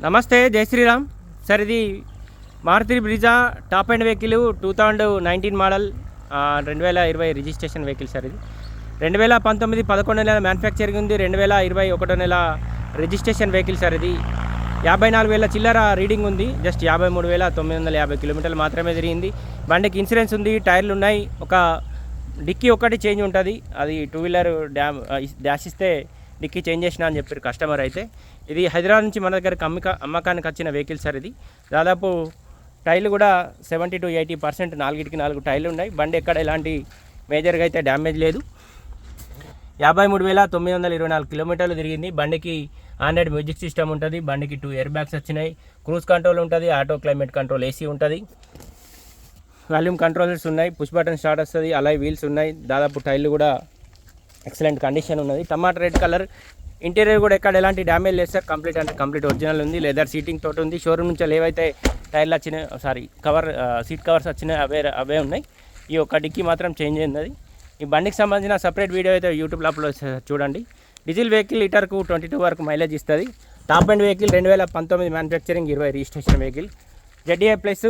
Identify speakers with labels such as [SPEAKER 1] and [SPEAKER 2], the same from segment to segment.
[SPEAKER 1] నమస్తే, జై శ్రీరామ్. సార్, ఇది Maruti Brezza top and vehicle 2019 model, 2020 registration vehicle sir. ఇది 2019 11 నెల మ్యానుఫ్యాక్చరింగ్ ఉంది, 2020 1 నెల రిజిస్ట్రేషన్ వెహికల్ సార్. ఇది 54,000 చిల్లర రీడింగ్ ఉంది, జస్ట్ 53,950 కిలోమీటర్లు మాత్రమే తిరిగింది. బండికి ఇన్సూరెన్స్ ఉంది, టైర్లు ఉన్నాయి, ఒక డిక్కీ ఒకటి చేంజ్ ఉంటుంది. అది 2 వీలర్ డాష్ ఇస్తే డిక్కీ చేంజ్ చేసిన అని చెప్పారు కస్టమర్. అయితే ఇది హైదరాబాద్ నుంచి మన దగ్గరకు అమ్మకానికి వచ్చిన వెహికల్ సార్. ఇది దాదాపు టైర్లు కూడా 70 to 80%, 4 టైర్లు ఉన్నాయి. బండి ఎక్కడ ఎలాంటి మేజర్గా అయితే డ్యామేజ్ లేదు. 53,924 కిలోమీటర్లు తిరిగింది. బండికి ఆండ్రాయిడ్ మ్యూజిక్ సిస్టమ్ ఉంటుంది. బండికి 2 ఎయిర్ బ్యాగ్స్ వచ్చినాయి, క్రూజ్ కంట్రోల్ ఉంటుంది, ఆటో క్లైమేట్ కంట్రోల్ ఏసీ ఉంటుంది, వాల్యూమ్ కంట్రోలర్స్ ఉన్నాయి, పుష్ బటన్ స్టార్ట్ వస్తుంది, అలాయ్ వీల్స్ ఉన్నాయి. దాదాపు టైర్లు కూడా ఎక్సలెంట్ కండిషన్ ఉన్నది. టమాటా రెడ్ కలర్. ఇంటీరియర్ కూడా ఎక్కడ ఎలాంటి డ్యామేజ్ లేదు సార్. కంప్లీట్ అంటే కంప్లీట్ ఒరిజినల్ ఉంది. లెదర్ సీటింగ్ తోటి ఉంది. షోరూమ్ నుంచి ఏవైతే టైర్లు వచ్చినాయి, సీట్ కవర్స్ వచ్చినాయి అవే ఉన్నాయి. ఈ ఒక్క డిక్కీ మాత్రం చేంజ్ అయింది. ఈ బండికి సంబంధించిన సపరేట్ వీడియో అయితే యూట్యూబ్లో అప్లోడ్ చూడండి. డీజిల్ వెహికల్ లీటర్కు 22 వరకు మైలేజ్ ఇస్తుంది. Top and vehicle 2019 manufacturing, 20 registration vehicle. ZDi plus,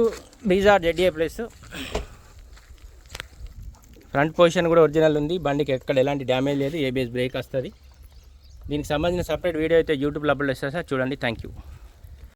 [SPEAKER 1] Brezza ZDi plus. Front position కూడా ఒరిజినల్ ఉంది. బండికి ఎక్కడ ఎలాంటి డ్యామేజ్ లేదు. ఏబిఎస్ బ్రేక్ వస్తుంది. దీనికి సంబంధించిన సపరేట్ వీడియో అయితే యూట్యూబ్లో అప్లోడ్ చేస్తారు సార్, చూడండి. Thank you.